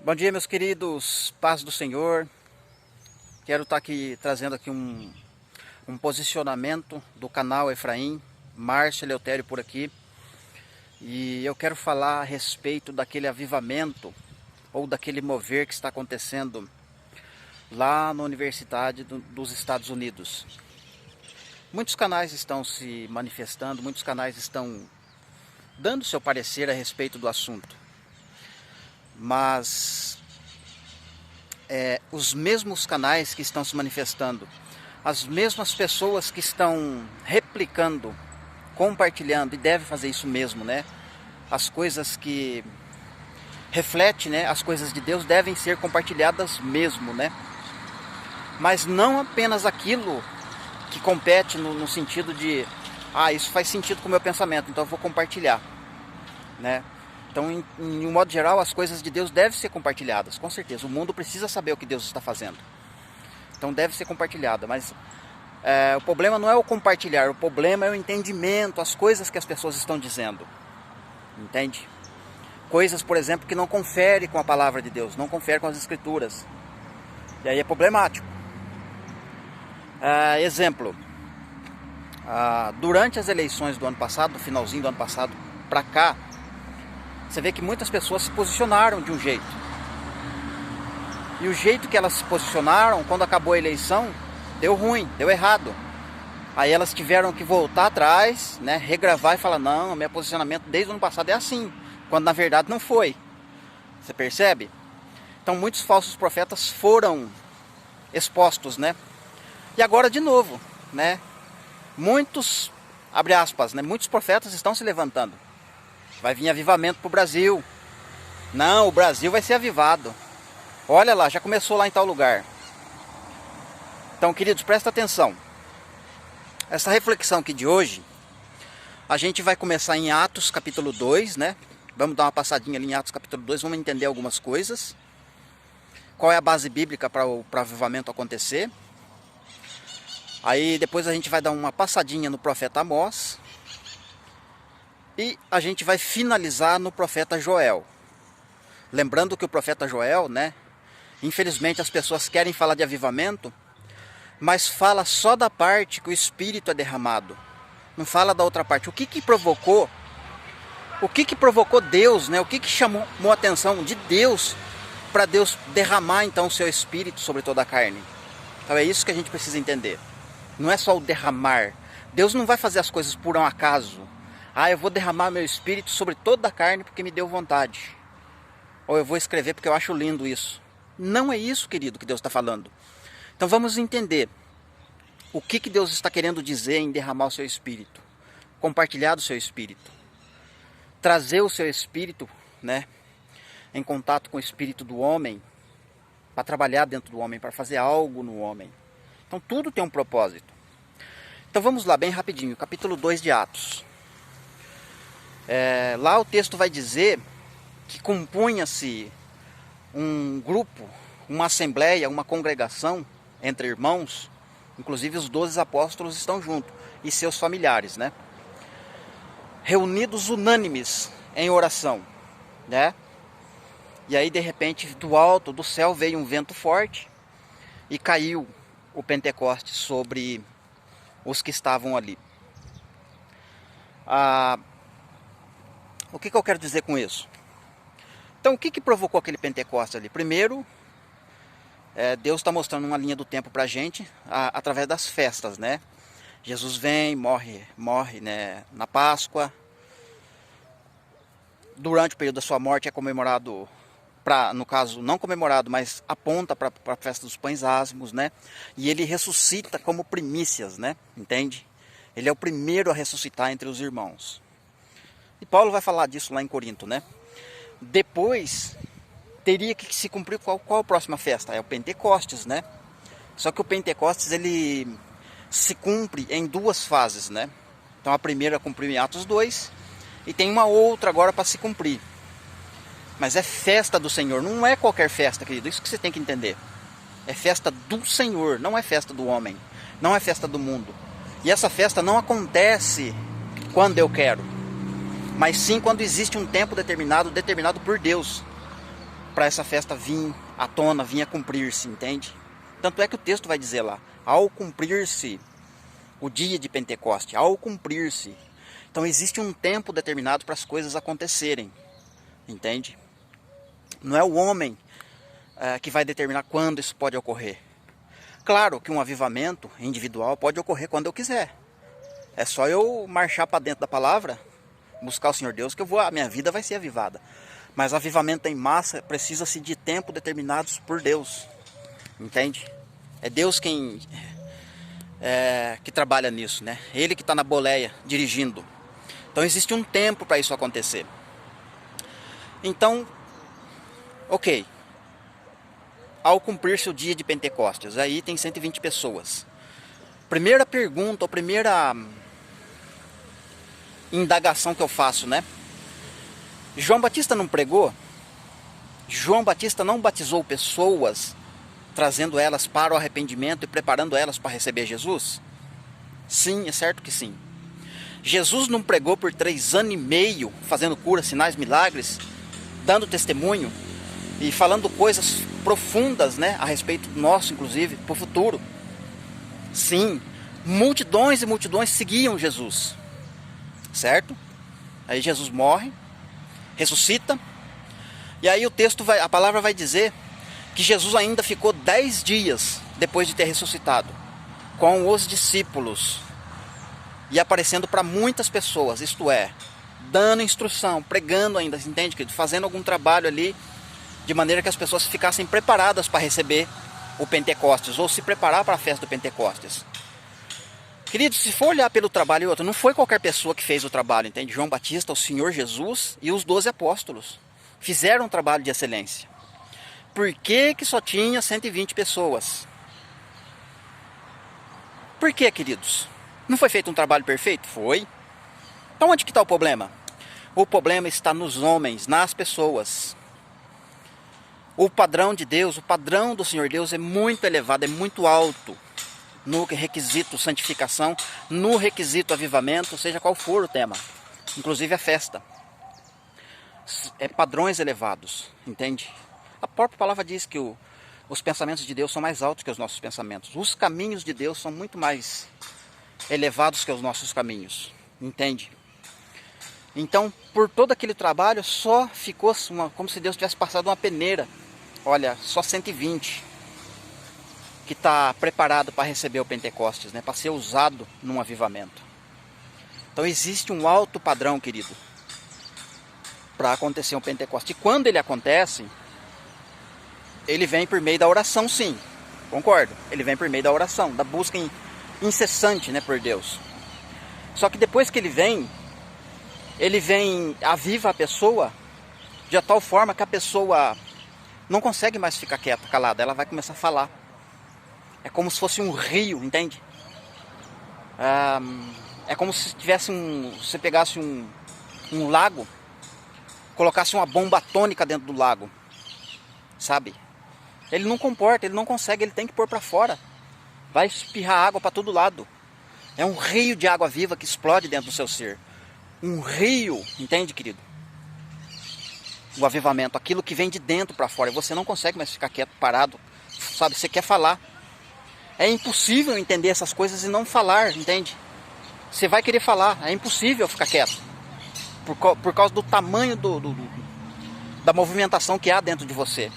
Bom dia, meus queridos, paz do Senhor. Quero estar aqui trazendo aqui um posicionamento do canal Efraim, Márcio Eleutério por aqui. E eu quero falar a respeito daquele avivamento ou daquele mover que está acontecendo lá na Universidade dos Estados Unidos. Muitos canais estão se manifestando, muitos canais estão dando seu parecer a respeito do assunto. Mas os mesmos canais que estão se manifestando, as mesmas pessoas que estão replicando, compartilhando, e deve fazer isso mesmo, né? As coisas que refletem, né? As coisas de Deus devem ser compartilhadas mesmo, né? Mas não apenas aquilo que compete no sentido de isso faz sentido com o meu pensamento, então eu vou compartilhar, né? Então, em um modo geral, as coisas de Deus devem ser compartilhadas, com certeza. O mundo precisa saber o que Deus está fazendo. Então, deve ser compartilhada. Mas o problema não é o compartilhar, o problema é o entendimento, as coisas que as pessoas estão dizendo. Entende? Coisas, por exemplo, que não conferem com a palavra de Deus, não conferem com as Escrituras. E aí é problemático. Exemplo. Durante as eleições do ano passado, no finalzinho do ano passado para cá, você vê que muitas pessoas se posicionaram de um jeito. E o jeito que elas se posicionaram, quando acabou a eleição, deu ruim, deu errado. Aí elas tiveram que voltar atrás, né, regravar e falar, não, meu posicionamento desde o ano passado é assim. Quando na verdade não foi. Você percebe? Então muitos falsos profetas foram expostos, né? E agora de novo, né? Muitos, abre aspas, né, muitos profetas estão se levantando. Vai vir avivamento para o Brasil. Não, o Brasil vai ser avivado. Olha lá, já começou lá em tal lugar. Então, queridos, presta atenção. Essa reflexão aqui de hoje, a gente vai começar em Atos capítulo 2, né? Vamos dar uma passadinha ali em Atos capítulo 2, vamos entender algumas coisas. Qual é a base bíblica para o avivamento acontecer. Aí depois a gente vai dar uma passadinha no profeta Amós. E a gente vai finalizar no profeta Joel. Lembrando que o profeta Joel, né? Infelizmente as pessoas querem falar de avivamento, mas fala só da parte que o Espírito é derramado. Não fala da outra parte. O que provocou Deus, né? O que chamou a atenção de Deus para Deus derramar então o seu Espírito sobre toda a carne? Então é isso que a gente precisa entender. Não é só o derramar. Deus não vai fazer as coisas por um acaso. Eu vou derramar meu Espírito sobre toda a carne porque me deu vontade. Ou eu vou escrever porque eu acho lindo isso. Não é isso, querido, que Deus está falando. Então vamos entender o que Deus está querendo dizer em derramar o seu Espírito. Compartilhar do seu Espírito. Trazer o seu Espírito, né, em contato com o Espírito do homem. Para trabalhar dentro do homem, para fazer algo no homem. Então tudo tem um propósito. Então vamos lá, bem rapidinho. Capítulo 2 de Atos. Lá o texto vai dizer que compunha-se um grupo, uma assembleia, uma congregação entre irmãos, inclusive os 12 apóstolos estão juntos, e seus familiares, né? Reunidos unânimes em oração, né? E aí de repente do alto, do céu, veio um vento forte e caiu o Pentecostes sobre os que estavam ali. O que eu quero dizer com isso? Então, o que provocou aquele Pentecostes ali? Primeiro, Deus está mostrando uma linha do tempo para a gente através das festas, né? Jesus vem, morre, né, na Páscoa. Durante o período da sua morte é comemorado, no caso, não comemorado, mas aponta para a festa dos pães ázimos, né? E ele ressuscita como primícias, né? Entende? Ele é o primeiro a ressuscitar entre os irmãos. E Paulo vai falar disso lá em Corinto, né? Depois, teria que se cumprir qual a próxima festa? É o Pentecostes, né? Só que o Pentecostes, ele se cumpre em duas fases, né? Então a primeira cumpriu em Atos 2, e tem uma outra agora para se cumprir. Mas é festa do Senhor, não é qualquer festa, querido. Isso que você tem que entender. É festa do Senhor, não é festa do homem. Não é festa do mundo. E essa festa não acontece quando eu quero, mas sim quando existe um tempo determinado por Deus. para essa festa vir à tona, vir a cumprir-se, entende? Tanto é que o texto vai dizer lá, ao cumprir-se o dia de Pentecoste, ao cumprir-se. Então existe um tempo determinado para as coisas acontecerem, entende? Não é o homem que vai determinar quando isso pode ocorrer. Claro que um avivamento individual pode ocorrer quando eu quiser. É só eu marchar para dentro da palavra, buscar o Senhor Deus, que a minha vida vai ser avivada. Mas avivamento em massa precisa-se de tempo determinados por Deus, entende? É Deus quem que trabalha nisso, né? Ele que está na boleia, dirigindo. Então existe um tempo para isso acontecer. Então, ok. Ao cumprir-se o dia de Pentecostes, aí tem 120 pessoas. Primeira pergunta, ou primeira indagação que eu faço, né? João Batista não pregou? João Batista não batizou pessoas, trazendo elas para o arrependimento e preparando elas para receber Jesus? Sim, é certo que sim. Jesus não pregou por 3 anos e meio, fazendo curas, sinais, milagres, dando testemunho e falando coisas profundas, né, a respeito nosso, inclusive, para o futuro? Sim, multidões e multidões seguiam Jesus, certo? Aí Jesus morre, ressuscita, e aí a palavra vai dizer que Jesus ainda ficou 10 dias depois de ter ressuscitado com os discípulos e aparecendo para muitas pessoas, isto é, dando instrução, pregando ainda, entende, querido? Fazendo algum trabalho ali, de maneira que as pessoas ficassem preparadas para receber o Pentecostes, ou se preparar para a festa do Pentecostes. Queridos, se for olhar pelo trabalho e outro, não foi qualquer pessoa que fez o trabalho, entende? João Batista, o Senhor Jesus e os 12 apóstolos fizeram um trabalho de excelência. Por que só tinha 120 pessoas? Por que, queridos? Não foi feito um trabalho perfeito? Foi. Então onde que está o problema? O problema está nos homens, nas pessoas. O padrão de Deus, o padrão do Senhor Deus é muito elevado, é muito alto no requisito santificação, no requisito avivamento, seja qual for o tema, inclusive a festa. É padrões elevados, entende? A própria palavra diz que os pensamentos de Deus são mais altos que os nossos pensamentos. Os caminhos de Deus são muito mais elevados que os nossos caminhos, entende? Então, por todo aquele trabalho, só ficou como se Deus tivesse passado uma peneira. Olha, só 120 que está preparado para receber o Pentecostes, né? Para ser usado num avivamento. Então existe um alto padrão, querido, para acontecer um Pentecostes. E quando ele acontece, ele vem por meio da oração, sim. Concordo. Ele vem por meio da oração, da busca incessante, né, por Deus. Só que depois que ele vem aviva a pessoa de tal forma que a pessoa não consegue mais ficar quieta, calada. Ela vai começar a falar. É como se fosse um rio, entende? É como se tivesse você pegasse um lago, colocasse uma bomba atômica dentro do lago, sabe? Ele não comporta, ele não consegue, ele tem que pôr para fora. Vai espirrar água para todo lado. É um rio de água viva que explode dentro do seu ser. Um rio, entende, querido? O avivamento, aquilo que vem de dentro para fora. E você não consegue mais ficar quieto, parado, sabe? Você quer falar. É impossível entender essas coisas e não falar, entende? Você vai querer falar, é impossível ficar quieto. Por causa do tamanho da movimentação que há dentro de você.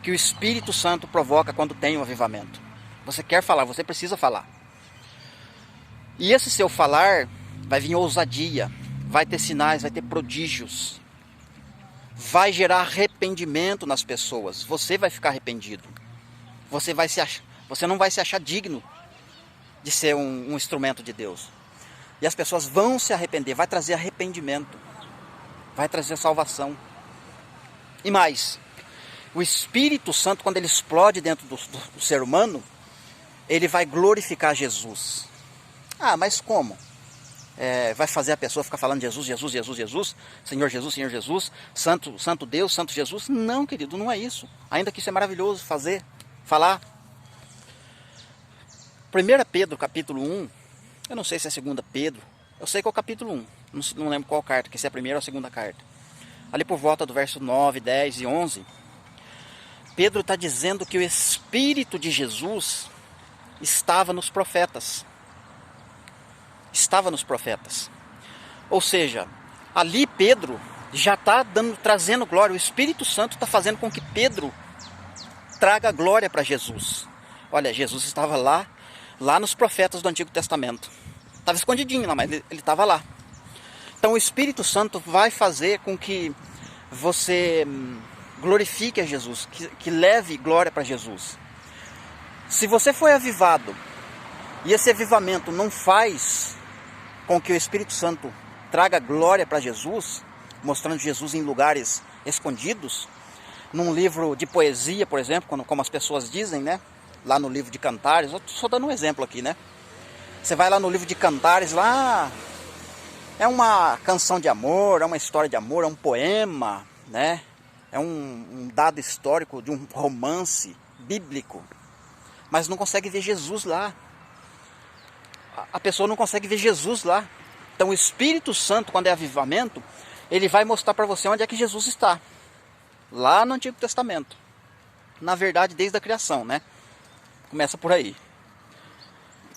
Que o Espírito Santo provoca quando tem um avivamento. Você quer falar, você precisa falar. E esse seu falar vai vir ousadia, vai ter sinais, vai ter prodígios. Vai gerar arrependimento nas pessoas. Você vai ficar arrependido. Você não vai se achar digno de ser um instrumento de Deus. E as pessoas vão se arrepender. Vai trazer arrependimento. Vai trazer salvação. E mais, o Espírito Santo, quando ele explode dentro do ser humano, ele vai glorificar Jesus. Ah, mas como? Vai fazer a pessoa ficar falando Jesus, Jesus, Jesus, Jesus, Senhor Jesus, Senhor Jesus, Santo, Santo Deus, Santo Jesus? Não, querido, não é isso. Ainda que isso é maravilhoso falar. 1 Pedro, capítulo 1, eu não sei se é 2 Pedro, eu sei que é o capítulo 1, não lembro qual carta, que se é a primeira ou a segunda carta. ali por volta do verso 9, 10 e 11, Pedro está dizendo que o Espírito de Jesus estava nos profetas. Estava nos profetas. Ou seja, ali Pedro já está trazendo glória. O Espírito Santo está fazendo com que Pedro traga glória para Jesus. Olha, Jesus estava lá nos profetas do Antigo Testamento. Estava escondidinho lá, mas ele estava lá. Então o Espírito Santo vai fazer com que você glorifique a Jesus, que leve glória para Jesus. Se você foi avivado e esse avivamento não faz com que o Espírito Santo traga glória para Jesus, mostrando Jesus em lugares escondidos, num livro de poesia, por exemplo, como as pessoas dizem, né? Lá no livro de Cantares, eu estou dando um exemplo aqui, né? Você vai lá no livro de Cantares, lá é uma canção de amor, é uma história de amor, é um poema, né? É um dado histórico de um romance bíblico, mas não consegue ver Jesus lá. A pessoa não consegue ver Jesus lá. Então o Espírito Santo, quando é avivamento, ele vai mostrar para você onde é que Jesus está. Lá no Antigo Testamento. Na verdade, desde a criação, né? Começa por aí.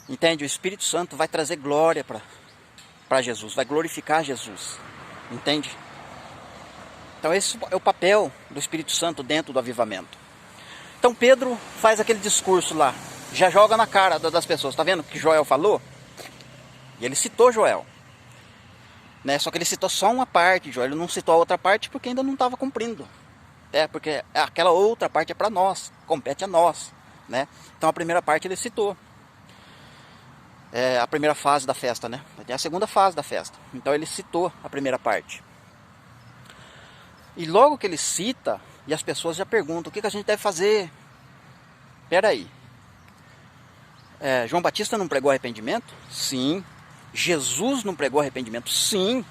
Entende? O Espírito Santo vai trazer glória para Jesus, vai glorificar Jesus. Entende? Então esse é o papel do Espírito Santo dentro do avivamento. Então Pedro faz aquele discurso lá, já joga na cara das pessoas. Tá vendo o que Joel falou? E ele citou Joel, né? Só que ele citou só uma parte de Joel, ele não citou a outra parte porque ainda não estava cumprindo. Porque aquela outra parte é para nós, compete a nós, né? Então a primeira parte ele citou. A primeira fase da festa, né? Tem a segunda fase da festa. Então ele citou a primeira parte. E logo que ele cita, e as pessoas já perguntam, o que a gente deve fazer? Espera aí. João Batista não pregou arrependimento? Sim. Jesus não pregou arrependimento? Sim.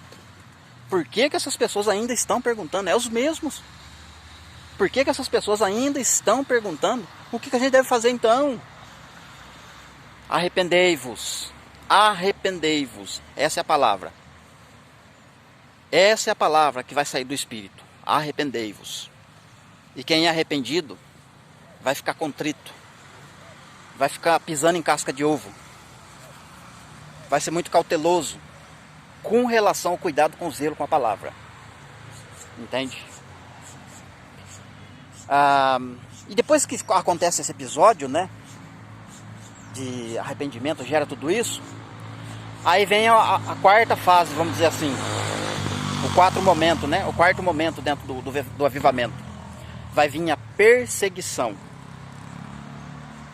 Por que essas pessoas ainda estão perguntando? É os mesmos. Por que essas pessoas ainda estão perguntando? O que a gente deve fazer então? Arrependei-vos. Arrependei-vos. Essa é a palavra. Essa é a palavra que vai sair do Espírito. Arrependei-vos. E quem é arrependido vai ficar contrito. Vai ficar pisando em casca de ovo. Vai ser muito cauteloso com relação ao cuidado com o zelo com a palavra. Entende? E depois que acontece esse episódio, né, de arrependimento, gera tudo isso, aí vem a quarta fase, vamos dizer assim, o quarto momento, né, o quarto momento dentro do avivamento. Vai vir a perseguição,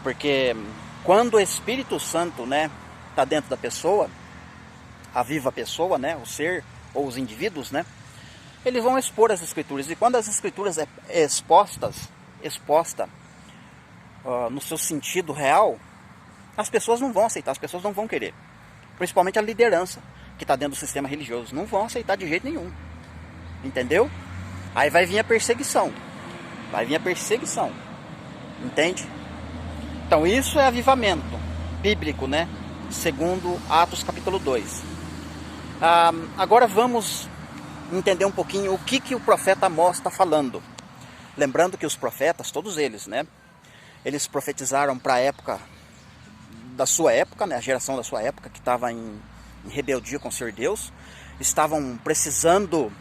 porque quando o Espírito Santo, né, está dentro da pessoa, a viva pessoa, né, o ser ou os indivíduos, né, eles vão expor as escrituras. E quando as escrituras é exposta no seu sentido real, as pessoas não vão aceitar, as pessoas não vão querer. Principalmente a liderança que está dentro do sistema religioso. Não vão aceitar de jeito nenhum. Entendeu? Aí vai vir a perseguição. Vai vir a perseguição. Entende? Então isso é avivamento bíblico, né? Segundo Atos capítulo 2. Agora vamos entender um pouquinho o que o profeta Amós está falando. Lembrando que os profetas, todos eles, né? Eles profetizaram para a época da sua época, né? A geração da sua época, que estava em rebeldia com o Senhor Deus. Estavam precisando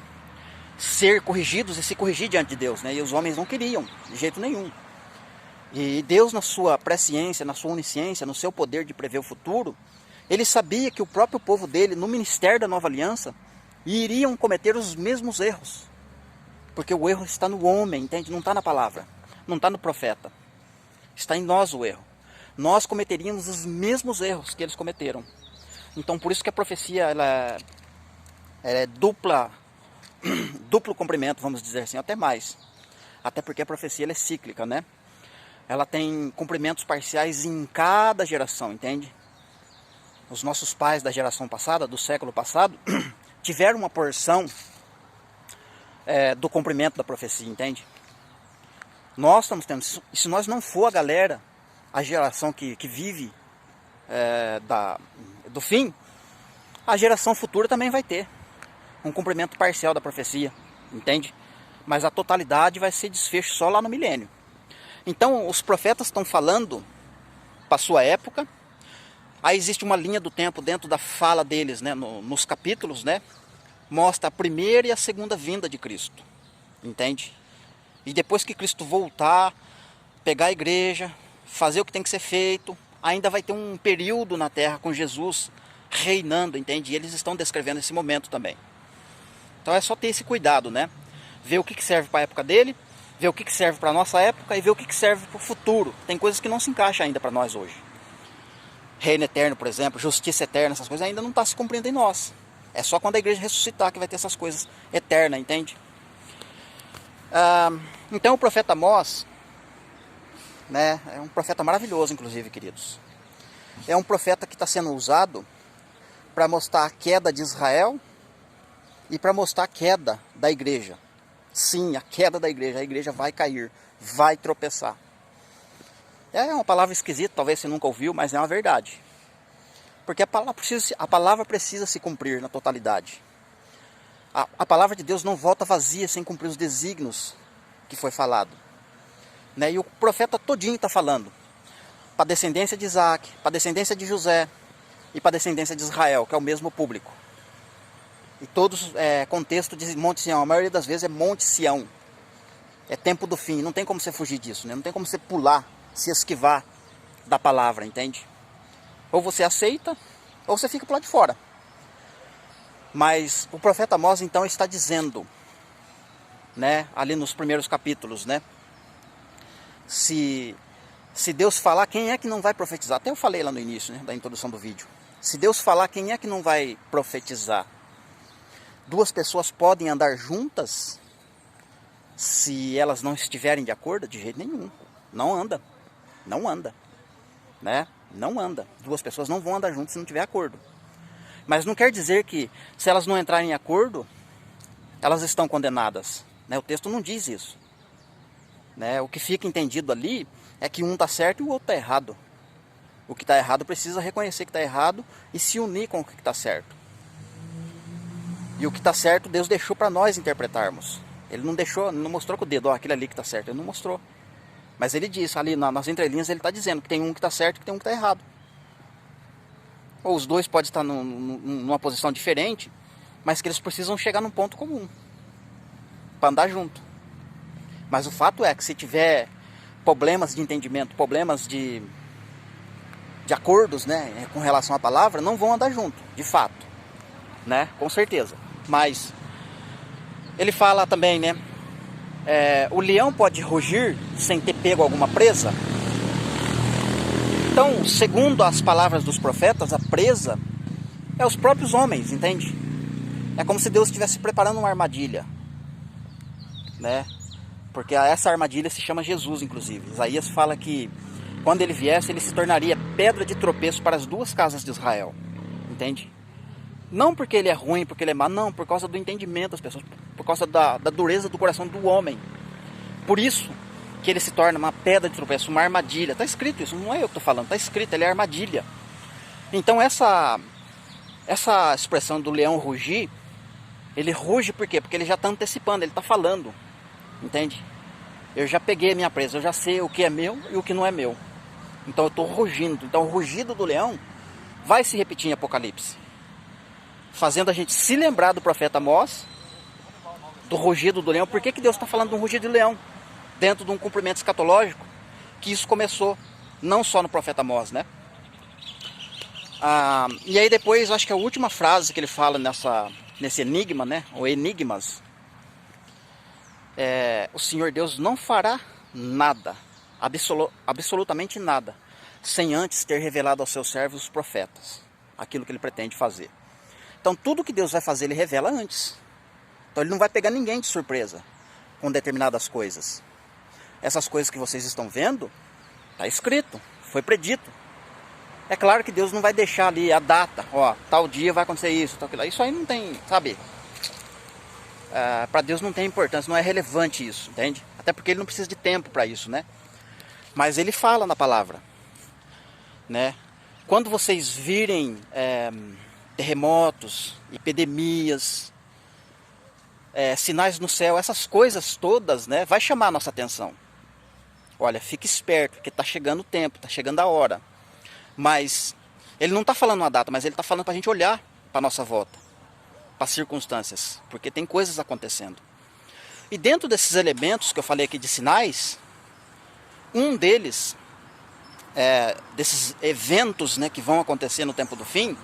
ser corrigidos e se corrigir diante de Deus, né? E os homens não queriam, de jeito nenhum. E Deus, na sua presciência, na sua onisciência, no seu poder de prever o futuro, ele sabia que o próprio povo dele, no ministério da nova aliança, iriam cometer os mesmos erros. Porque o erro está no homem, entende? Não está na palavra, não está no profeta. Está em nós o erro. Nós cometeríamos os mesmos erros que eles cometeram. Então por isso que a profecia ela é duplo cumprimento, vamos dizer assim, até mais. Até porque a profecia ela é cíclica, né? Ela tem cumprimentos parciais em cada geração, entende? Os nossos pais da geração passada, do século passado, tiveram uma porção do cumprimento da profecia, entende? Nós estamos tendo, e se nós não for a geração que vive do fim, a geração futura também vai ter um cumprimento parcial da profecia, entende? Mas a totalidade vai ser desfecho só lá no milênio. Então os profetas estão falando para a sua época. Aí existe uma linha do tempo dentro da fala deles, né, nos capítulos, né, mostra a primeira e a segunda vinda de Cristo, entende? E depois que Cristo voltar, pegar a igreja, fazer o que tem que ser feito, ainda vai ter um período na terra com Jesus reinando, entende? E eles estão descrevendo esse momento também. Então é só ter esse cuidado, né? Ver o que serve para a época dele, ver o que serve para a nossa época e ver o que serve para o futuro. Tem coisas que não se encaixam ainda para nós hoje. Reino eterno, por exemplo, justiça eterna, essas coisas ainda não estão se cumprindo em nós. É só quando a igreja ressuscitar que vai ter essas coisas eternas, entende? Então o profeta Amós, né, é um profeta maravilhoso, inclusive, queridos. É um profeta que está sendo usado para mostrar a queda de Israel e para mostrar a queda da igreja. Sim, a queda da igreja. A igreja vai cair, vai tropeçar. É uma palavra esquisita, talvez você nunca ouviu, mas é uma verdade. Porque a palavra precisa se cumprir na totalidade. A palavra de Deus não volta vazia sem cumprir os desígnios que foi falado. Né? E o profeta todinho está falando para a descendência de Isaac, para a descendência de José e para a descendência de Israel, que é o mesmo público. E todos, contexto de Monte Sião, a maioria das vezes é Monte Sião. É tempo do fim, não tem como você fugir disso, né? Não tem como você pular, se esquivar da palavra, entende? Ou você aceita, ou você fica pro lado de fora. Mas o profeta Amós então está dizendo, né, ali nos primeiros capítulos, né, se Deus falar, quem é que não vai profetizar? Até eu falei lá no início, né, da introdução do vídeo. Se Deus falar, quem é que não vai profetizar? Duas pessoas podem andar juntas se elas não estiverem de acordo? De jeito nenhum. Não anda. Não anda. Né? Não anda. Duas pessoas não vão andar juntas se não tiver acordo. Mas não quer dizer que se elas não entrarem em acordo, elas estão condenadas. Né? O texto não diz isso. Né? O que fica entendido ali é que um está certo e o outro está errado. O que está errado precisa reconhecer que está errado e se unir com o que está certo. E o que está certo Deus deixou para nós interpretarmos. Ele não deixou, não mostrou com o dedo, ó, aquele ali que está certo. Ele não mostrou. Mas ele disse, ali nas entrelinhas ele está dizendo que tem um que está certo e que tem um que está errado. Ou os dois podem estar numa posição diferente, mas que eles precisam chegar num ponto comum para andar junto. Mas o fato é que se tiver problemas de entendimento, problemas de acordos, né, com relação à palavra, não vão andar junto, de fato, né, com certeza. Mas ele fala também, né, o leão pode rugir sem ter pego alguma presa. Então, segundo as palavras dos profetas, a presa é os próprios homens, entende? É como se Deus estivesse preparando uma armadilha, né? Porque essa armadilha se chama Jesus, inclusive. Isaías fala que quando ele viesse, ele se tornaria pedra de tropeço para as duas casas de Israel, entende? Não porque ele é ruim, porque ele é mau, não, por causa do entendimento das pessoas, por causa da dureza do coração do homem. Por isso que ele se torna uma pedra de tropeço, uma armadilha. Está escrito isso, não é eu que estou falando, está escrito, ele é armadilha. Então essa expressão do leão rugir, ele ruge por quê? Porque ele já está antecipando, ele está falando, entende? Eu já peguei a minha presa, eu já sei o que é meu e o que não é meu. Então eu estou rugindo. Então o rugido do leão vai se repetir em Apocalipse, fazendo a gente se lembrar do profeta Amós, do rugido do leão. Por que Deus está falando de um rugido de leão? Dentro de um cumprimento escatológico, que isso começou não só no profeta Amós, né? E aí depois, acho que a última frase que ele fala nesse enigma, né? Ou enigmas, o Senhor Deus não fará nada, absolutamente nada, sem antes ter revelado aos seus servos os profetas, aquilo que ele pretende fazer. Então tudo que Deus vai fazer, ele revela antes. Então ele não vai pegar ninguém de surpresa com determinadas coisas. Essas coisas que vocês estão vendo, está escrito, foi predito. É claro que Deus não vai deixar ali a data, ó, tal dia vai acontecer isso, tal aquilo. Isso aí não tem, sabe? Para Deus não tem importância, não é relevante isso, entende? Até porque ele não precisa de tempo para isso, né? Mas ele fala na palavra, né? Quando vocês virem terremotos, epidemias, sinais no céu, essas coisas todas, né, vai chamar a nossa atenção. Olha, fique esperto, porque está chegando o tempo, está chegando a hora. Mas ele não está falando uma data, mas ele está falando para a gente olhar para a nossa volta, para as circunstâncias, porque tem coisas acontecendo. E dentro desses elementos que eu falei aqui de sinais, um deles, desses eventos, né, que vão acontecer no tempo do fim,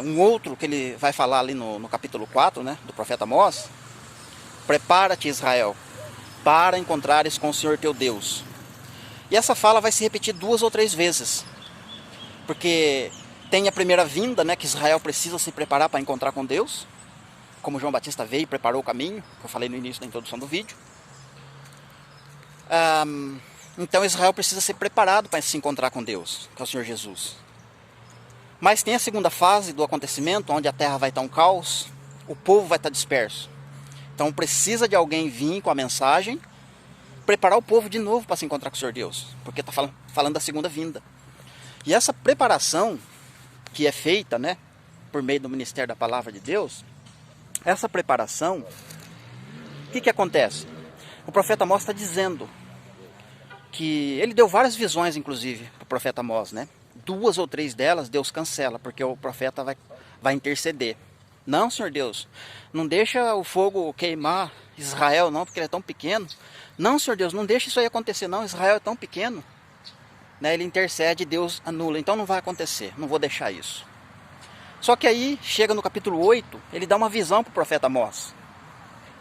um outro que ele vai falar ali no capítulo 4, né, do profeta Amós: prepara-te, Israel, para encontrares com o Senhor teu Deus. E essa fala vai se repetir 2 ou 3 vezes, porque tem a primeira vinda, né, que Israel precisa se preparar para encontrar com Deus, como João Batista veio e preparou o caminho, que eu falei no início da introdução do vídeo. Então Israel precisa ser preparado para se encontrar com Deus, que é o Senhor Jesus. Mas tem a segunda fase do acontecimento, onde a terra vai estar um caos, o povo vai estar disperso. Então precisa de alguém vir com a mensagem, preparar o povo de novo para se encontrar com o Senhor Deus, porque está falando da segunda vinda. E essa preparação que é feita, né, por meio do ministério da palavra de Deus, essa preparação, o que acontece? O profeta Amós está dizendo que ele deu várias visões, inclusive, para o profeta Amós, né? 2 ou 3 delas Deus cancela, porque o profeta vai interceder. Não, Senhor Deus, não deixa o fogo queimar Israel não, porque ele é tão pequeno. Não, Senhor Deus, não deixa isso aí acontecer não, Israel é tão pequeno. Né, ele intercede, Deus anula, então não vai acontecer, não vou deixar isso. Só que aí, chega no capítulo 8, ele dá uma visão para o profeta Amós.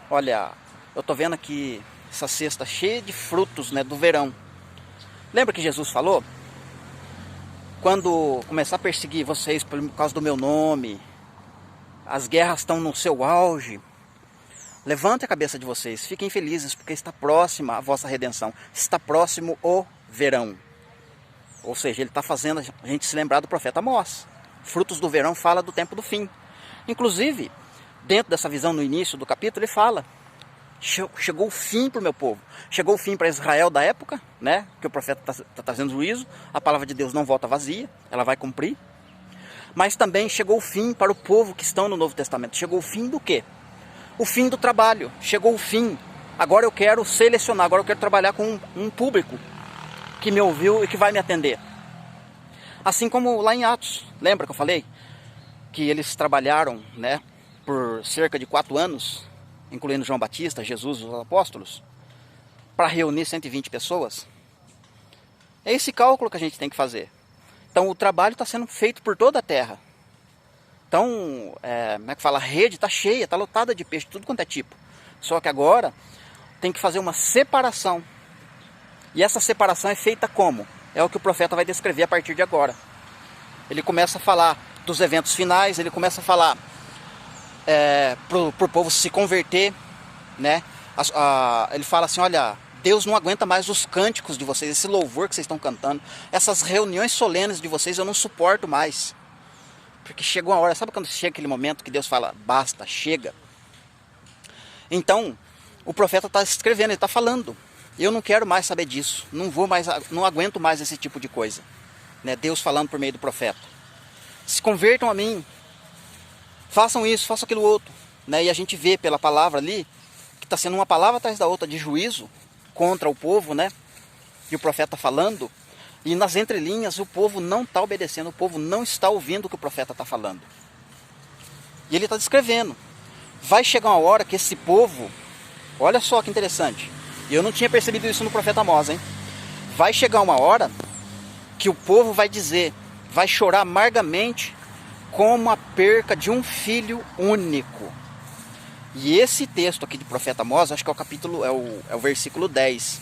Olha, eu estou vendo aqui essa cesta cheia de frutos, né, do verão. Lembra que Jesus falou? Quando começar a perseguir vocês por causa do meu nome, as guerras estão no seu auge, levante a cabeça de vocês, fiquem felizes, porque está próxima a vossa redenção, está próximo o verão. Ou seja, ele está fazendo a gente se lembrar do profeta Amós. Frutos do verão fala do tempo do fim. Inclusive, dentro dessa visão no início do capítulo, ele fala: chegou o fim para o meu povo. Chegou o fim para Israel da época, né, que o profeta está trazendo juízo. A palavra de Deus não volta vazia, ela vai cumprir. Mas também chegou o fim para o povo que estão no Novo Testamento. Chegou o fim do quê? O fim do trabalho. Chegou o fim. Agora eu quero selecionar, agora eu quero trabalhar com um público que me ouviu e que vai me atender. Assim como lá em Atos, lembra que eu falei? Que eles trabalharam, né, por cerca de 4 anos, incluindo João Batista, Jesus e os apóstolos, para reunir 120 pessoas. É esse cálculo que a gente tem que fazer. Então o trabalho está sendo feito por toda a terra. Então, como é que fala? A rede está cheia, está lotada de peixe, tudo quanto é tipo. Só que agora tem que fazer uma separação. E essa separação é feita como? É o que o profeta vai descrever a partir de agora. Ele começa a falar dos eventos finais, ele começa a falar para o povo se converter, né? Ele fala assim: olha, Deus não aguenta mais os cânticos de vocês, esse louvor que vocês estão cantando, essas reuniões solenes de vocês eu não suporto mais. Porque chegou uma hora, sabe quando chega aquele momento que Deus fala: basta, chega? Então, o profeta está escrevendo, ele está falando: eu não quero mais saber disso, não aguento mais esse tipo de coisa. Né? Deus falando por meio do profeta. Se convertam a mim, façam isso, façam aquilo outro. Né? E a gente vê pela palavra ali, que está sendo uma palavra atrás da outra de juízo contra o povo, né? E o profeta falando, e nas entrelinhas o povo não está obedecendo, o povo não está ouvindo o que o profeta está falando. E ele está descrevendo. Vai chegar uma hora que esse povo, olha só que interessante, e eu não tinha percebido isso no profeta Amós, hein? Vai chegar uma hora que o povo vai dizer, vai chorar amargamente como a perca de um filho único. E esse texto aqui de profeta Amós, acho que é o capítulo, é o versículo 10,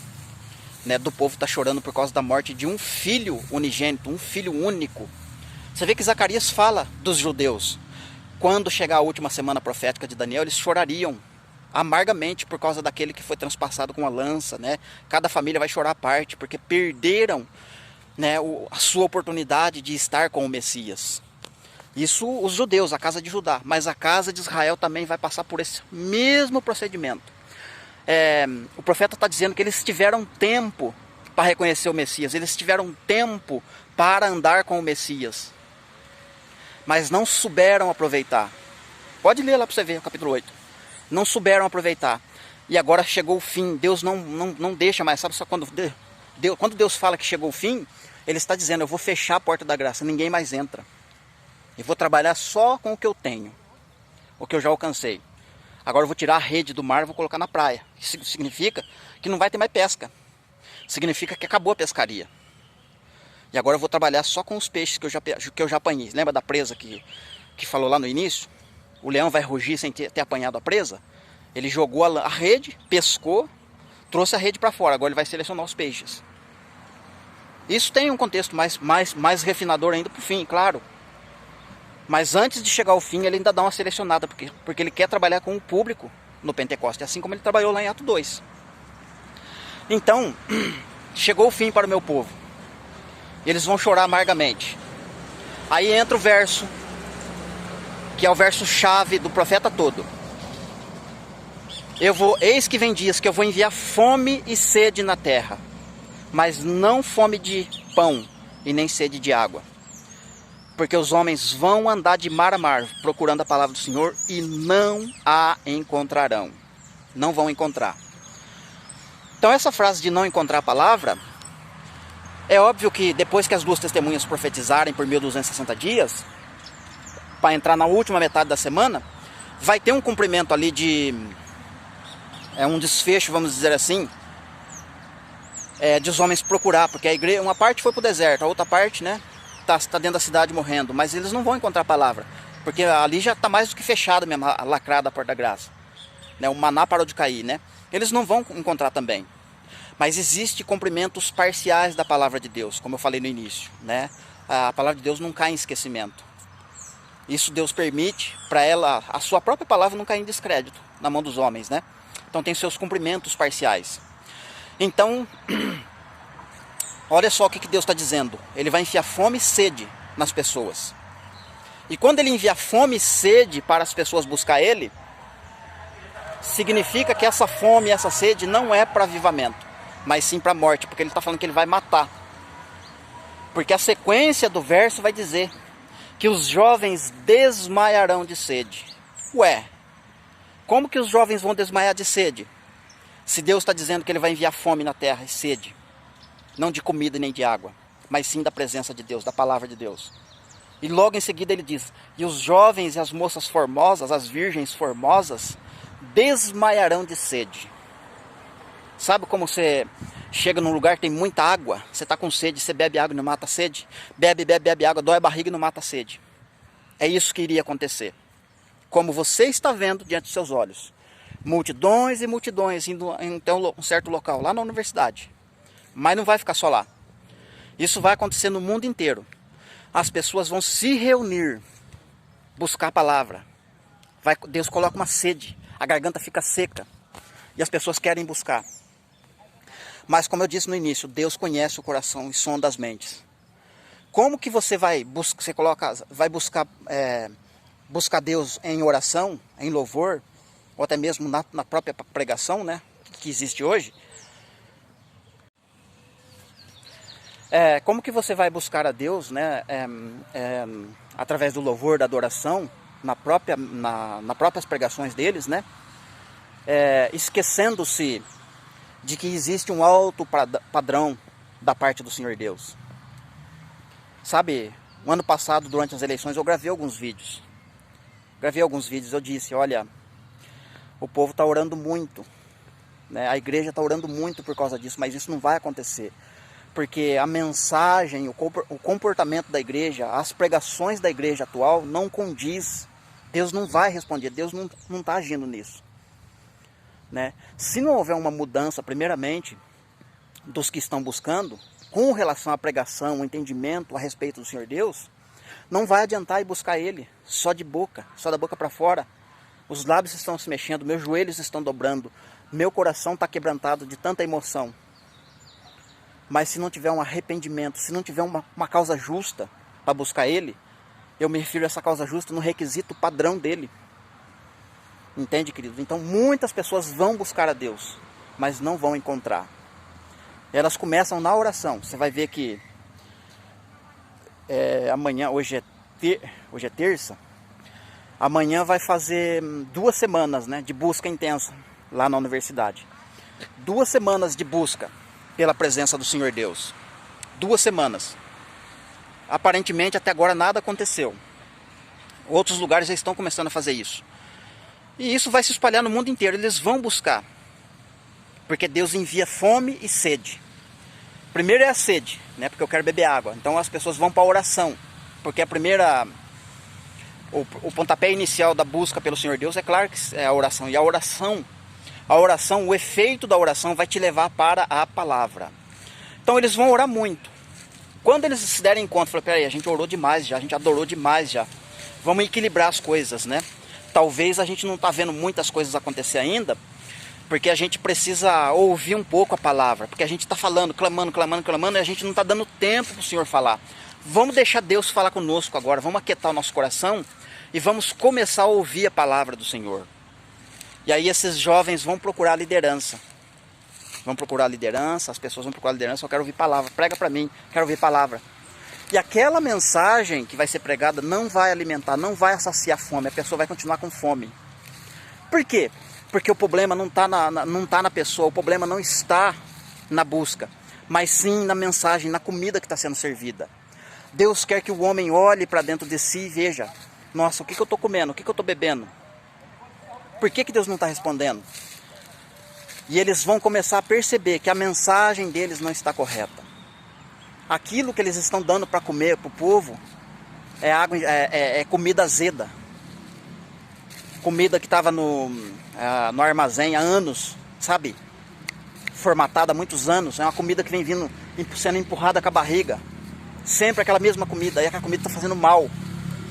né, do povo está chorando por causa da morte de um filho unigênito, um filho único. Você vê que Zacarias fala dos judeus. Quando chegar a última semana profética de Daniel, eles chorariam amargamente por causa daquele que foi transpassado com a lança, né? Cada família vai chorar à parte, porque perderam, né, a sua oportunidade de estar com o Messias. Isso os judeus, a casa de Judá, mas a casa de Israel também vai passar por esse mesmo procedimento. O profeta está dizendo que eles tiveram tempo para reconhecer o Messias, eles tiveram tempo para andar com o Messias, mas não souberam aproveitar. Pode ler lá para você ver o capítulo 8. não souberam aproveitar. E agora chegou o fim. Deus não deixa mais. Sabe só quando Deus fala que chegou o fim, Ele está dizendo, eu vou fechar a porta da graça, ninguém mais entra. Eu vou trabalhar só com o que eu tenho, o que eu já alcancei. Agora eu vou tirar a rede do mar e vou colocar na praia. Isso significa que não vai ter mais pesca. Significa que acabou a pescaria. E agora eu vou trabalhar só com os peixes que eu já apanhei. Lembra da presa que falou lá no início? O leão vai rugir sem ter apanhado a presa? Ele jogou a rede, pescou, trouxe a rede para fora. Agora ele vai selecionar os peixes. Isso tem um contexto mais refinador ainda para o fim, claro. Mas antes de chegar ao fim, ele ainda dá uma selecionada, porque ele quer trabalhar com o público no Pentecoste, assim como ele trabalhou lá em Atos 2. Então, chegou o fim para o meu povo. Eles vão chorar amargamente. Aí entra o verso, que é o verso chave do profeta todo. Eis que vem dias que eu vou enviar fome e sede na terra, mas não fome de pão e nem sede de água. Porque os homens vão andar de mar a mar procurando a palavra do Senhor e não a encontrarão. Não vão encontrar. Então essa frase de não encontrar a palavra, é óbvio que depois que as duas testemunhas profetizarem por 1260 dias, para entrar na última metade da semana, vai ter um cumprimento ali de... um desfecho, vamos dizer assim, de os homens procurar, porque a igreja, uma parte foi para o deserto, a outra parte, né, tá dentro da cidade morrendo, mas eles não vão encontrar a palavra, porque ali já está mais do que fechado mesmo, lacrada a porta da graça, né, o maná parou de cair, né, eles não vão encontrar também, mas existe cumprimentos parciais da palavra de Deus, como eu falei no início, né, a palavra de Deus não cai em esquecimento, isso Deus permite para ela, a sua própria palavra não cair em descrédito na mão dos homens, né, então tem seus cumprimentos parciais. Então, olha só o que Deus está dizendo. Ele vai enfiar fome e sede nas pessoas. E quando ele envia fome e sede para as pessoas buscar ele, significa que essa fome e essa sede não é para avivamento, mas sim para morte, porque ele está falando que ele vai matar. Porque a sequência do verso vai dizer que os jovens desmaiarão de sede. Ué, como que os jovens vão desmaiar de sede? Se Deus está dizendo que Ele vai enviar fome na terra e sede, não de comida nem de água, mas sim da presença de Deus, da palavra de Deus. E logo em seguida ele diz, e os jovens e as moças formosas, as virgens formosas, desmaiarão de sede. Sabe como você chega num lugar que tem muita água, você está com sede, você bebe água e não mata a sede? Bebe água, dói a barriga e não mata a sede. É isso que iria acontecer. Como você está vendo diante dos seus olhos. Multidões e multidões indo em um certo local, lá na universidade. Mas não vai ficar só lá. Isso vai acontecer no mundo inteiro. As pessoas vão se reunir, buscar a palavra. Deus coloca uma sede, a garganta fica seca. E as pessoas querem buscar. Mas como eu disse no início, Deus conhece o coração e sonda as mentes. Como que você vai buscar Deus em oração, em louvor, ou até mesmo na própria pregação, né, que existe hoje? Como que você vai buscar a Deus, né, através do louvor, da adoração, nas próprias pregações deles, né, esquecendo-se de que existe um alto padrão da parte do Senhor Deus. Sabe, no ano passado, durante as eleições, eu gravei alguns vídeos. Eu disse, olha, o povo está orando muito, né? A igreja está orando muito por causa disso, mas isso não vai acontecer. Porque a mensagem, o comportamento da igreja, as pregações da igreja atual não condiz. Deus não vai responder, Deus não está agindo nisso. Né? Se não houver uma mudança, primeiramente, dos que estão buscando, com relação à pregação, o entendimento a respeito do Senhor Deus, não vai adiantar ir buscar Ele só de boca, só da boca para fora. Os lábios estão se mexendo, meus joelhos estão dobrando, meu coração está quebrantado de tanta emoção. Mas se não tiver um arrependimento, se não tiver uma causa justa para buscar Ele, eu me refiro a essa causa justa no requisito padrão dele. Entende, querido? Então muitas pessoas vão buscar a Deus, mas não vão encontrar. Elas começam na oração. Você vai ver que amanhã, hoje é terça. Amanhã vai fazer 2 semanas, né, de busca intensa lá na universidade. 2 semanas de busca pela presença do Senhor Deus. 2 semanas. Aparentemente até agora nada aconteceu. Outros lugares já estão começando a fazer isso. E isso vai se espalhar no mundo inteiro. Eles vão buscar. Porque Deus envia fome e sede. Primeiro é a sede, né? Porque eu quero beber água. Então as pessoas vão para a oração. Porque o pontapé inicial da busca pelo Senhor Deus é claro que é a oração. E a oração, o efeito da oração vai te levar para a palavra. Então eles vão orar muito. Quando eles se derem conta, falam, peraí, a gente orou demais já, a gente adorou demais já. Vamos equilibrar as coisas, né? Talvez a gente não está vendo muitas coisas acontecer ainda, porque a gente precisa ouvir um pouco a palavra. Porque a gente está falando, clamando, e a gente não está dando tempo para o Senhor falar. Vamos deixar Deus falar conosco agora, vamos aquietar o nosso coração e vamos começar a ouvir a palavra do Senhor. E aí esses jovens vão procurar liderança. Vão procurar liderança, as pessoas vão procurar liderança, eu quero ouvir palavra, prega para mim, quero ouvir palavra. E aquela mensagem que vai ser pregada não vai alimentar, não vai saciar a fome, a pessoa vai continuar com fome. Por quê? Porque o problema não está na pessoa, o problema não está na busca, mas sim na mensagem, na comida que está sendo servida. Deus quer que o homem olhe para dentro de si e veja, nossa, o que eu estou comendo, o que eu estou bebendo? Por que Deus não está respondendo? E eles vão começar a perceber que a mensagem deles não está correta. Aquilo que eles estão dando para comer para o povo é comida azeda. Comida que estava no armazém há anos, sabe? Formatada há muitos anos. É uma comida que vem sendo empurrada com a barriga. Sempre aquela mesma comida. E aquela comida está fazendo mal.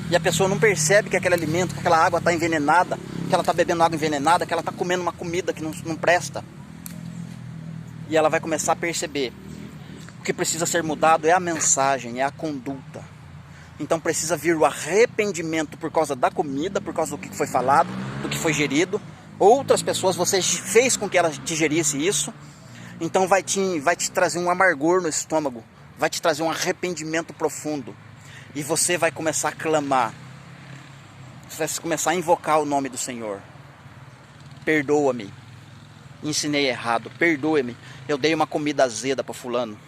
E a pessoa não percebe que aquele alimento, que aquela água está envenenada, que ela está bebendo água envenenada, que ela está comendo uma comida que não presta. E ela vai começar a perceber. O que precisa ser mudado é a mensagem, é a conduta. Então precisa vir o arrependimento por causa da comida, por causa do que foi falado, do que foi gerido. Outras pessoas, você fez com que elas digerissem isso. Então vai te trazer um amargor no estômago. Vai te trazer um arrependimento profundo. E você vai começar a clamar. Você vai começar a invocar o nome do Senhor. Perdoa-me. Ensinei errado. Perdoe-me. Eu dei uma comida azeda para fulano.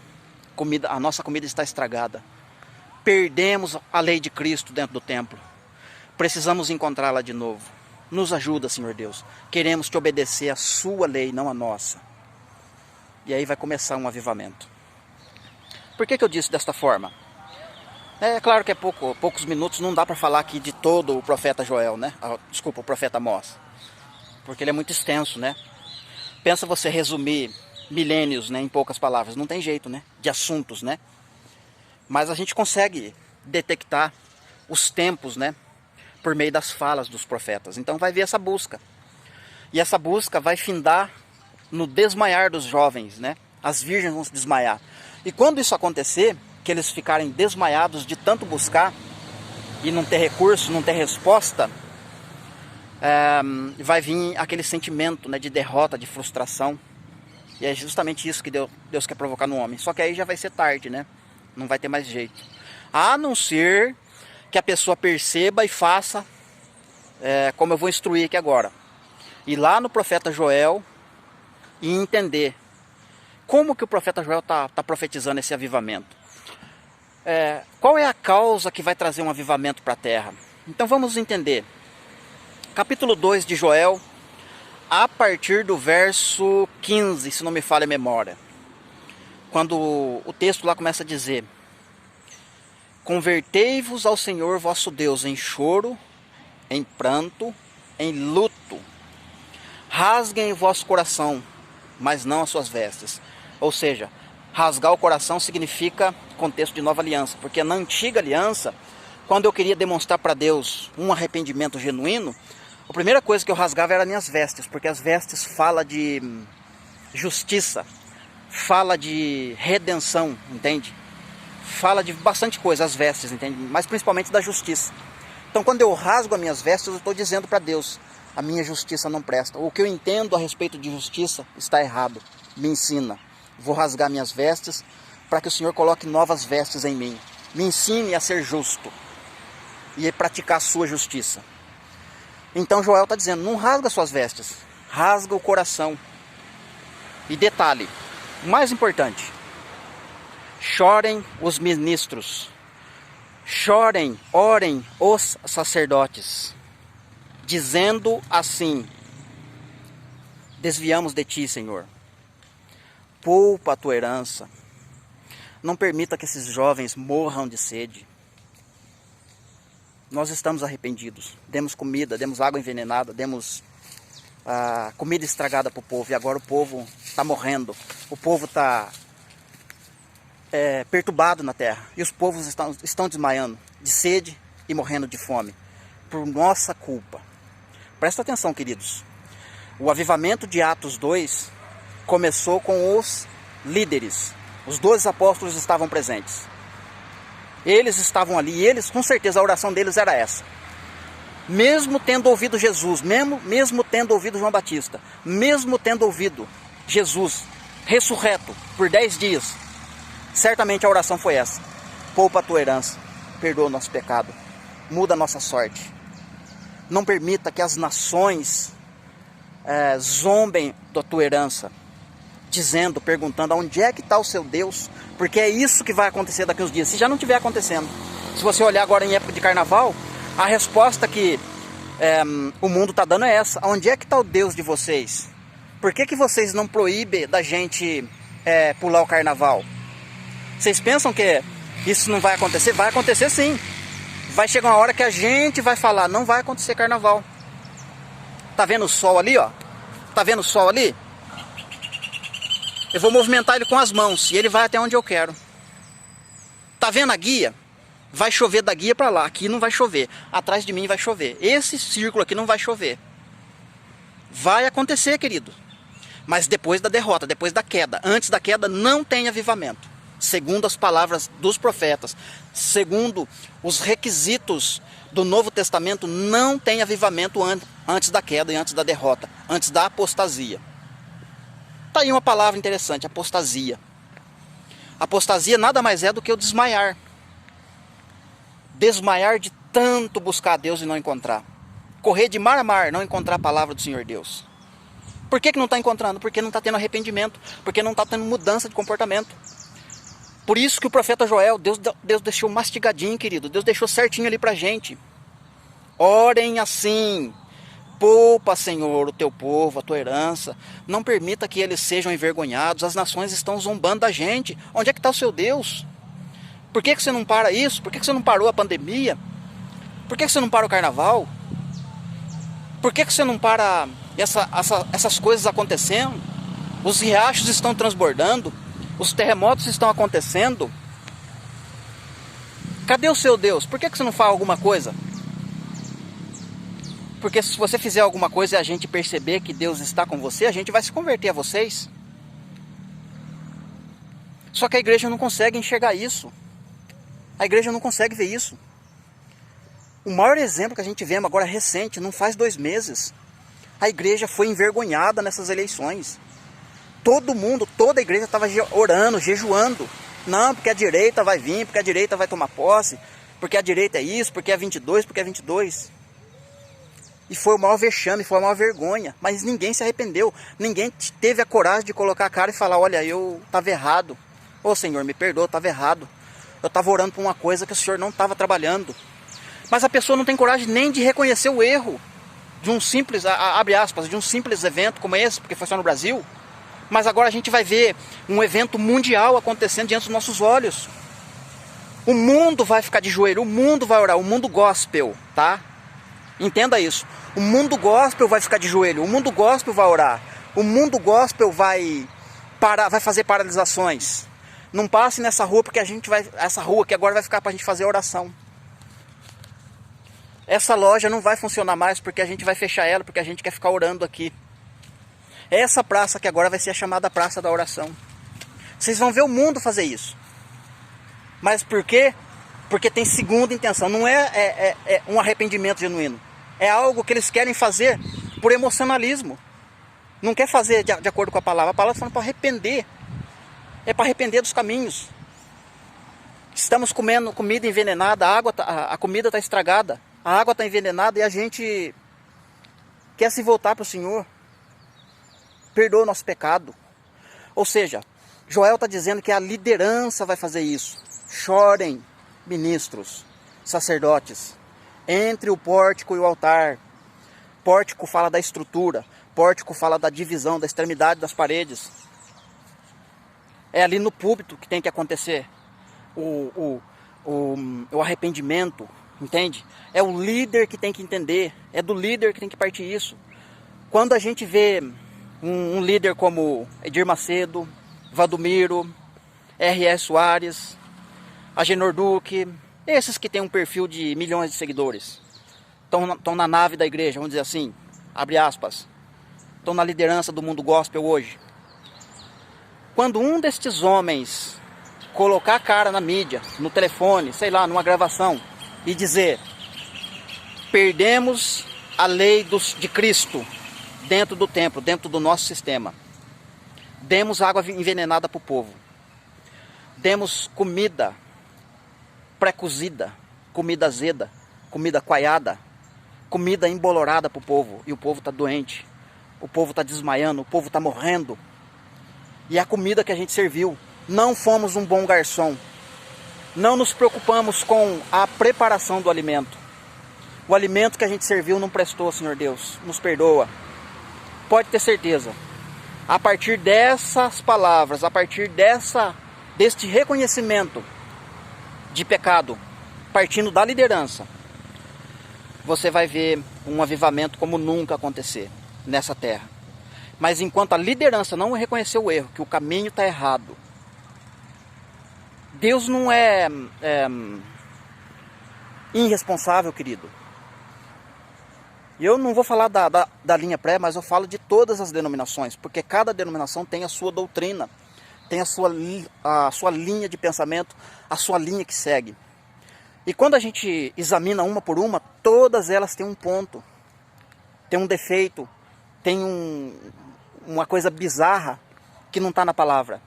A nossa comida está estragada. Perdemos a lei de Cristo dentro do templo. Precisamos encontrá-la de novo. Nos ajuda, Senhor Deus. Queremos te obedecer a sua lei, não a nossa. E aí vai começar um avivamento. Por que eu disse desta forma? É claro que é poucos minutos, não dá para falar aqui de todo o profeta Joel, né? Desculpa, o profeta Amós. Porque ele é muito extenso, né? Pensa você resumir milênios, né, em poucas palavras. Não tem jeito, né? De assuntos, né? Mas a gente consegue detectar os tempos, né? Por meio das falas dos profetas. Então vai ver essa busca. E essa busca vai findar no desmaiar dos jovens, né? As virgens vão se desmaiar. E quando isso acontecer, que eles ficarem desmaiados de tanto buscar e não ter recurso, não ter resposta, vai vir aquele sentimento, né, de derrota, de frustração. E é justamente isso que Deus quer provocar no homem. Só que aí já vai ser tarde, né? Não vai ter mais jeito. A não ser que a pessoa perceba e faça como eu vou instruir aqui agora. Ir lá no profeta Joel e entender como que o profeta Joel está profetizando esse avivamento. Qual é a causa que vai trazer um avivamento para a terra? Então vamos entender. Capítulo 2 de Joel, a partir do verso 15, se não me falha a memória. Quando o texto lá começa a dizer: convertei-vos ao Senhor vosso Deus em choro, em pranto, em luto. Rasguem o vosso coração, mas não as suas vestes. Ou seja, rasgar o coração significa contexto de nova aliança. Porque na antiga aliança, quando eu queria demonstrar para Deus um arrependimento genuíno, a primeira coisa que eu rasgava era minhas vestes. Porque as vestes falam de justiça, fala de redenção, entende? Fala de bastante coisa, as vestes, entende? Mas principalmente da justiça. Então quando eu rasgo as minhas vestes, eu estou dizendo para Deus: a minha justiça não presta. O que eu entendo a respeito de justiça está errado. Me ensina. Vou rasgar minhas vestes para que o Senhor coloque novas vestes em mim. Me ensine a ser justo e a praticar a sua justiça. Então Joel está dizendo, não rasga suas vestes, rasga o coração. E detalhe, o mais importante, chorem os ministros, chorem, orem os sacerdotes, dizendo assim, desviamos de ti, Senhor, poupa a tua herança, não permita que esses jovens morram de sede. Nós estamos arrependidos, demos comida, demos água envenenada, demos comida estragada para o povo, e agora o povo está morrendo, o povo está perturbado na terra, e os povos estão desmaiando de sede e morrendo de fome, por nossa culpa. Presta atenção, queridos, o avivamento de Atos 2 começou com os líderes, os 12 apóstolos estavam presentes. Eles estavam ali e eles, com certeza, a oração deles era essa. Mesmo tendo ouvido Jesus, mesmo tendo ouvido João Batista, mesmo tendo ouvido Jesus ressurreto por 10 dias, certamente a oração foi essa. Poupa a tua herança, perdoa o nosso pecado, muda a nossa sorte. Não permita que as nações zombem da tua herança, dizendo, perguntando, onde é que está o seu Deus? Porque é isso que vai acontecer daqui a uns dias, se já não estiver acontecendo. Se você olhar agora em época de carnaval, a resposta que o mundo está dando é essa. Onde é que está o Deus de vocês? Por que vocês não proíbem da gente pular o carnaval? Vocês pensam que isso não vai acontecer? Vai acontecer sim. Vai chegar uma hora que a gente vai falar, não vai acontecer carnaval. Tá vendo o sol ali, ó? Tá vendo o sol ali? Eu vou movimentar ele com as mãos e ele vai até onde eu quero. Tá vendo a guia? Vai chover da guia para lá. Aqui não vai chover. Atrás de mim vai chover. Esse círculo aqui não vai chover. Vai acontecer, querido. Mas depois da derrota, depois da queda. Antes da queda não tem avivamento. Segundo as palavras dos profetas, segundo os requisitos do Novo Testamento, não tem avivamento antes da queda e antes da derrota, antes da apostasia. Está aí uma palavra interessante, apostasia. Apostasia nada mais é do que o desmaiar. Desmaiar de tanto buscar a Deus e não encontrar. Correr de mar a mar, não encontrar a palavra do Senhor Deus. Por que não está encontrando? Porque não está tendo arrependimento, porque não está tendo mudança de comportamento. Por isso que o profeta Joel, Deus deixou mastigadinho, querido. Deus deixou certinho ali pra gente. Orem assim. Poupa, Senhor, o teu povo, a tua herança. Não permita que eles sejam envergonhados. As nações estão zombando da gente. Onde é que está o seu Deus? Por que você não para isso? Por que você não parou a pandemia? Por que você não para o carnaval? Por que você não para essas coisas acontecendo? Os riachos estão transbordando. Os terremotos estão acontecendo. Cadê o seu Deus? Por que você não faz alguma coisa? Porque se você fizer alguma coisa e a gente perceber que Deus está com você, a gente vai se converter a vocês. Só que a igreja não consegue enxergar isso. A igreja não consegue ver isso. O maior exemplo que a gente vê agora recente, não faz 2 meses. A igreja foi envergonhada nessas eleições. Todo mundo, toda a igreja estava orando, jejuando. Não, porque a direita vai vir, porque a direita vai tomar posse, porque a direita é isso, porque é 22, porque é 22. E foi o maior vexame, foi a maior vergonha. Mas ninguém se arrependeu. Ninguém teve a coragem de colocar a cara e falar, olha, eu estava errado. Ô Senhor, me perdoa, eu estava errado. Eu estava orando por uma coisa que o Senhor não estava trabalhando. Mas a pessoa não tem coragem nem de reconhecer o erro de um simples, abre aspas, de um simples evento como esse, porque foi só no Brasil. Mas agora a gente vai ver um evento mundial acontecendo diante dos nossos olhos. O mundo vai ficar de joelho, o mundo vai orar, o mundo gospel, tá? Entenda isso. O mundo gospel vai ficar de joelho, o mundo gospel vai orar, o mundo gospel vai fazer paralisações. Não passe nessa rua porque essa rua que agora vai ficar para a gente fazer oração. Essa loja não vai funcionar mais porque a gente vai fechar ela, porque a gente quer ficar orando aqui. Essa praça que agora vai ser a chamada Praça da Oração. Vocês vão ver o mundo fazer isso. Mas por quê? Porque tem segunda intenção. Não é um arrependimento genuíno. É algo que eles querem fazer por emocionalismo. Não quer fazer de acordo com a palavra. A palavra está falando para arrepender. É para arrepender dos caminhos. Estamos comendo comida envenenada, a comida está estragada. A água está envenenada e a gente quer se voltar para o Senhor, perdoa o nosso pecado. Ou seja, Joel está dizendo que a liderança vai fazer isso. Chorem, ministros, sacerdotes, entre o pórtico e o altar. Pórtico fala da estrutura, pórtico fala da divisão, da extremidade das paredes. É ali no púlpito que tem que acontecer o arrependimento, entende? É o líder que tem que entender, é do líder que tem que partir isso. Quando a gente vê um líder como Edir Macedo, Valdomiro, R.S. Soares, Agenor Duque, esses que têm um perfil de milhões de seguidores, estão na nave da igreja, vamos dizer assim, abre aspas, estão na liderança do mundo gospel hoje. Quando um destes homens colocar a cara na mídia, no telefone, sei lá, numa gravação, e dizer: perdemos a lei de Cristo dentro do templo, dentro do nosso sistema, demos água envenenada para o povo, demos comida pré-cozida, comida azeda, comida coalhada, comida embolorada para o povo, e o povo está doente, o povo está desmaiando, o povo está morrendo, e a comida que a gente serviu, não fomos um bom garçom, não nos preocupamos com a preparação do alimento, o alimento que a gente serviu não prestou, Senhor Deus, nos perdoa. Pode ter certeza, a partir dessas palavras, a partir deste reconhecimento de pecado, partindo da liderança, você vai ver um avivamento como nunca acontecer nessa terra. Mas enquanto a liderança não reconhecer o erro, que o caminho está errado, Deus não é irresponsável, querido. E eu não vou falar da linha pré, mas eu falo de todas as denominações, porque cada denominação tem a sua doutrina, tem a sua linha de pensamento, a sua linha que segue. E quando a gente examina uma por uma, todas elas têm um ponto, tem um defeito, tem uma coisa bizarra que não está na palavra.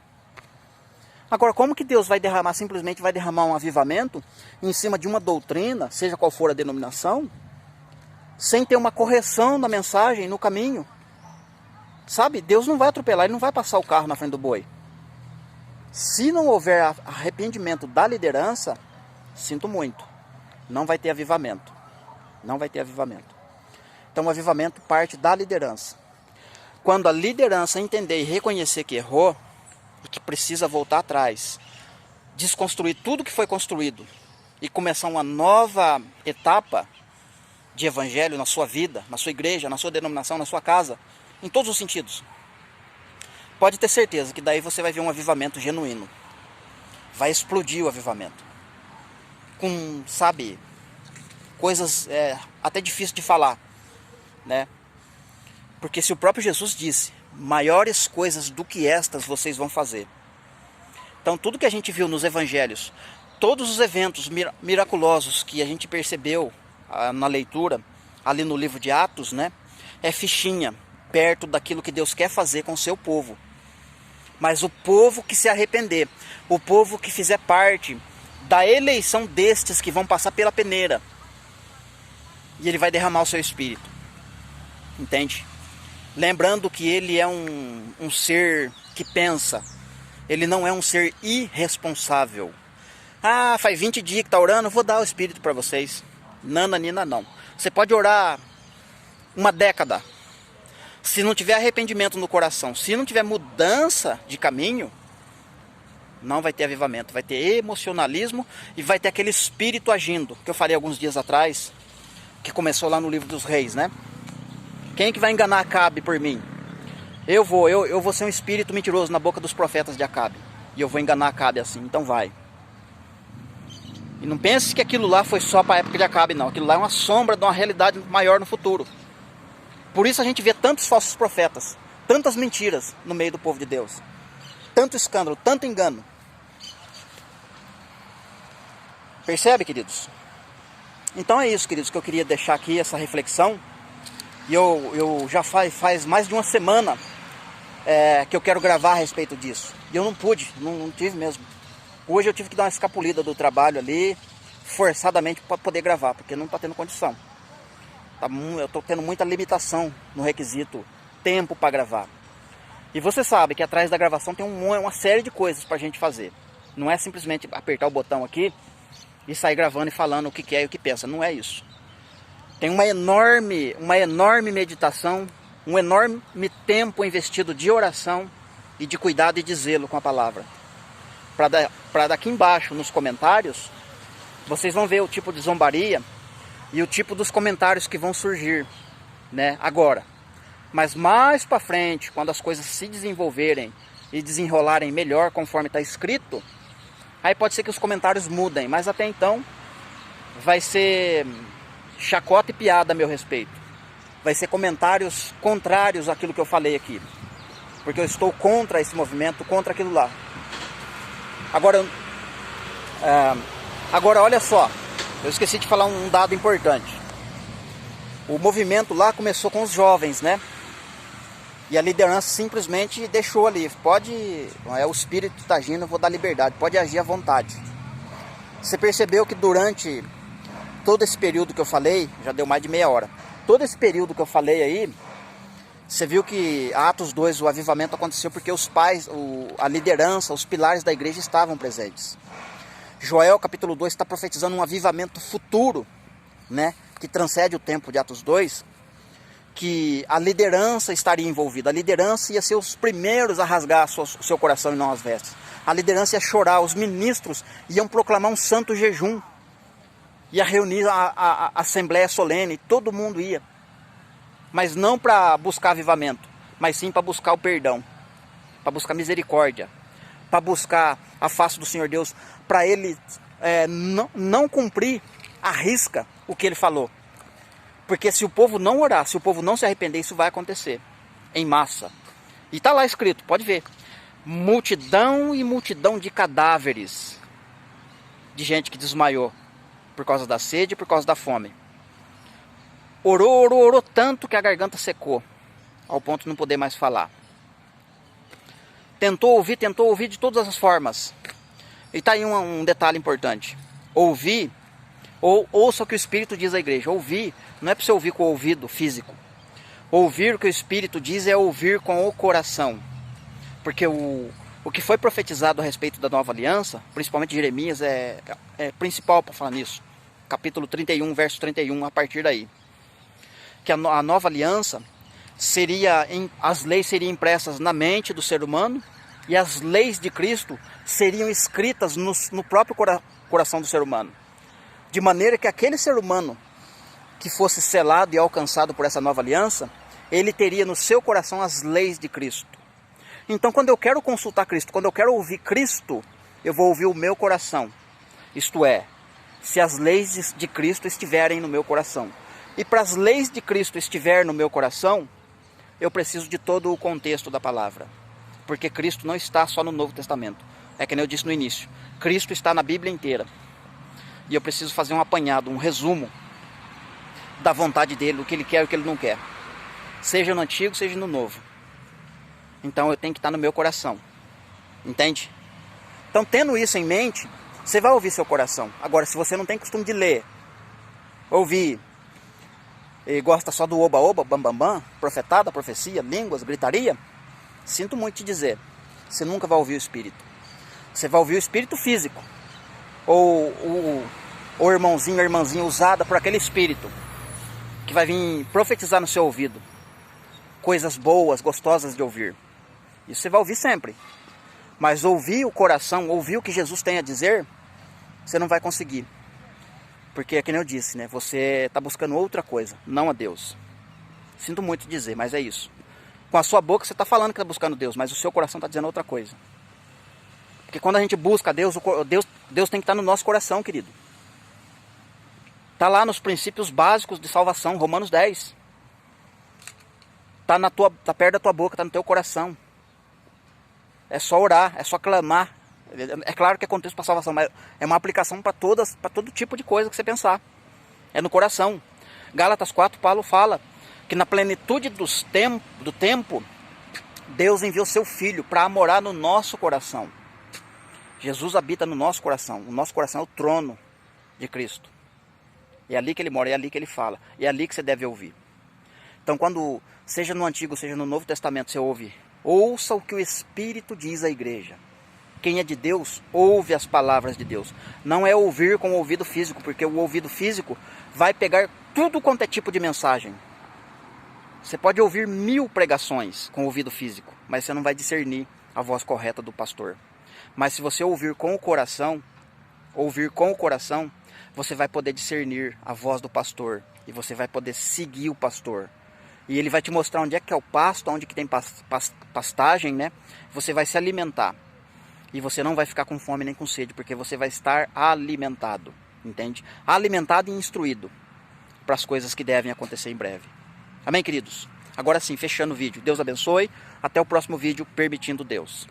Agora, como que Deus vai derramar, simplesmente vai derramar um avivamento em cima de uma doutrina, seja qual for a denominação, sem ter uma correção da mensagem no caminho? Sabe, Deus não vai atropelar, Ele não vai passar o carro na frente do boi. Se não houver arrependimento da liderança, sinto muito, não vai ter avivamento. Não vai ter avivamento. Então o avivamento parte da liderança. Quando a liderança entender e reconhecer que errou, e que precisa voltar atrás, desconstruir tudo que foi construído e começar uma nova etapa de evangelho na sua vida, na sua igreja, na sua denominação, na sua casa, em todos os sentidos, pode ter certeza que daí você vai ver um avivamento genuíno. Vai explodir o avivamento. Com, sabe, coisas até difíceis de falar, né? Porque se o próprio Jesus disse: maiores coisas do que estas vocês vão fazer. Então tudo que a gente viu nos evangelhos, todos os eventos miraculosos que a gente percebeu na leitura, ali no livro de Atos, né, é fichinha, perto daquilo que Deus quer fazer com o seu povo. Mas o povo que se arrepender, o povo que fizer parte da eleição destes que vão passar pela peneira, e Ele vai derramar o seu Espírito. Entende? Lembrando que Ele é um ser que pensa. Ele não é um ser irresponsável. Ah, faz 20 dias que está orando, eu vou dar o Espírito para vocês. Nananina, não. Você pode orar uma década. Se não tiver arrependimento no coração, se não tiver mudança de caminho, não vai ter avivamento. Vai ter emocionalismo e vai ter aquele espírito agindo, que eu falei alguns dias atrás, que começou lá no livro dos reis, né? Quem que vai enganar Acabe por mim? Eu vou ser um espírito mentiroso na boca dos profetas de Acabe. E eu vou enganar Acabe assim, então vai. E não pense que aquilo lá foi só para a época de Acabe, não. Aquilo lá é uma sombra de uma realidade maior no futuro. Por isso a gente vê tantos falsos profetas, tantas mentiras no meio do povo de Deus. Tanto escândalo, tanto engano. Percebe, queridos? Então é isso, queridos, que eu queria deixar aqui, essa reflexão. E eu já faz mais de uma semana que eu quero gravar a respeito disso. E eu não pude, não tive mesmo. Hoje eu tive que dar uma escapulida do trabalho ali, forçadamente, para poder gravar, porque não está tendo condição. Eu estou tendo muita limitação no requisito tempo para gravar. E você sabe que atrás da gravação tem uma série de coisas para a gente fazer. Não é simplesmente apertar o botão aqui e sair gravando e falando o que quer e o que pensa. Não é isso. Tem uma enorme meditação, um enorme tempo investido de oração e de cuidado e de zelo com a palavra. Para daqui embaixo, nos comentários, vocês vão ver o tipo de zombaria e o tipo dos comentários que vão surgir, né, agora. Mas mais para frente, quando as coisas se desenvolverem e desenrolarem melhor conforme está escrito, aí pode ser que os comentários mudem. Mas até então vai ser chacota e piada a meu respeito. Vai ser comentários contrários àquilo que eu falei aqui. Porque eu estou contra esse movimento, contra aquilo lá. Agora olha só, eu esqueci de falar um dado importante. O movimento lá começou com os jovens, né? E a liderança simplesmente deixou ali. O espírito está agindo, eu vou dar liberdade, pode agir à vontade. Você percebeu que durante todo esse período que eu falei, já deu mais de meia hora, todo esse período que eu falei aí, você viu que Atos 2, o avivamento aconteceu porque os pais, a liderança, os pilares da igreja estavam presentes. Joel capítulo 2 está profetizando um avivamento futuro, né, que transcende o tempo de Atos 2, que a liderança estaria envolvida. A liderança ia ser os primeiros a rasgar o seu coração e não as vestes. A liderança ia chorar, os ministros iam proclamar um santo jejum, ia reunir a assembleia solene, todo mundo ia. Mas não para buscar avivamento, mas sim para buscar o perdão, para buscar misericórdia, para buscar a face do Senhor Deus, para ele não cumprir à risca o que ele falou. Porque se o povo não orar, se o povo não se arrepender, isso vai acontecer em massa. E está lá escrito, pode ver. Multidão e multidão de cadáveres de gente que desmaiou por causa da sede e por causa da fome. Orou tanto que a garganta secou, ao ponto de não poder mais falar. Tentou ouvir de todas as formas. E está aí um detalhe importante. Ouvir, ouça o que o Espírito diz à igreja. Ouvir não é para você ouvir com o ouvido físico. Ouvir o que o Espírito diz é ouvir com o coração. Porque o que foi profetizado a respeito da nova aliança, principalmente Jeremias, é principal para falar nisso. Capítulo 31, verso 31, a partir daí. Que a nova aliança as leis seriam impressas na mente do ser humano e as leis de Cristo seriam escritas no próprio coração do ser humano. De maneira que aquele ser humano que fosse selado e alcançado por essa nova aliança, ele teria no seu coração as leis de Cristo. Então, quando eu quero consultar Cristo, quando eu quero ouvir Cristo, eu vou ouvir o meu coração. Isto é, se as leis de Cristo estiverem no meu coração. E para as leis de Cristo estiver no meu coração, eu preciso de todo o contexto da palavra. Porque Cristo não está só no Novo Testamento. É que nem eu disse no início. Cristo está na Bíblia inteira. E eu preciso fazer um apanhado, um resumo da vontade dele, o que ele quer e o que ele não quer. Seja no Antigo, seja no Novo. Então eu tenho que estar no meu coração. Entende? Então, tendo isso em mente, você vai ouvir seu coração. Agora, se você não tem costume de ler, ouvir, e gosta só do oba-oba, bam-bam-bam, profetada, profecia, línguas, gritaria, sinto muito te dizer, você nunca vai ouvir o Espírito. Você vai ouvir o Espírito físico. Ou o irmãozinho, a irmãzinha usada por aquele Espírito que vai vir profetizar no seu ouvido coisas boas, gostosas de ouvir. Isso você vai ouvir sempre. Mas ouvir o coração, ouvir o que Jesus tem a dizer, você não vai conseguir. Porque é que nem eu disse, né? Você está buscando outra coisa, não a Deus. Sinto muito dizer, mas é isso. Com a sua boca você está falando que está buscando Deus, mas o seu coração está dizendo outra coisa. Porque quando a gente busca Deus, Deus tem que estar no nosso coração, querido. Está lá nos princípios básicos de salvação, Romanos 10. Está perto da tua boca, está no teu coração. É só orar, é só clamar. É claro que é contexto para salvação, mas é uma aplicação para todo tipo de coisa que você pensar. É no coração. Gálatas 4, Paulo fala que na plenitude do tempo, Deus enviou seu Filho para morar no nosso coração. Jesus habita no nosso coração. O nosso coração é o trono de Cristo. É ali que ele mora, é ali que ele fala. É ali que você deve ouvir. Então, quando, seja no Antigo, seja no Novo Testamento, você ouve, ouça o que o Espírito diz à igreja. Quem é de Deus, ouve as palavras de Deus. Não é ouvir com o ouvido físico, porque o ouvido físico vai pegar tudo quanto é tipo de mensagem. Você pode ouvir 1000 pregações com o ouvido físico, mas você não vai discernir a voz correta do pastor. Mas se você ouvir com o coração, você vai poder discernir a voz do pastor. E você vai poder seguir o pastor. E ele vai te mostrar onde é que é o pasto, onde que tem pastagem, né? Você vai se alimentar. E você não vai ficar com fome nem com sede, porque você vai estar alimentado, entende? Alimentado e instruído para as coisas que devem acontecer em breve. Amém, queridos? Agora sim, fechando o vídeo. Deus abençoe. Até o próximo vídeo, permitindo Deus.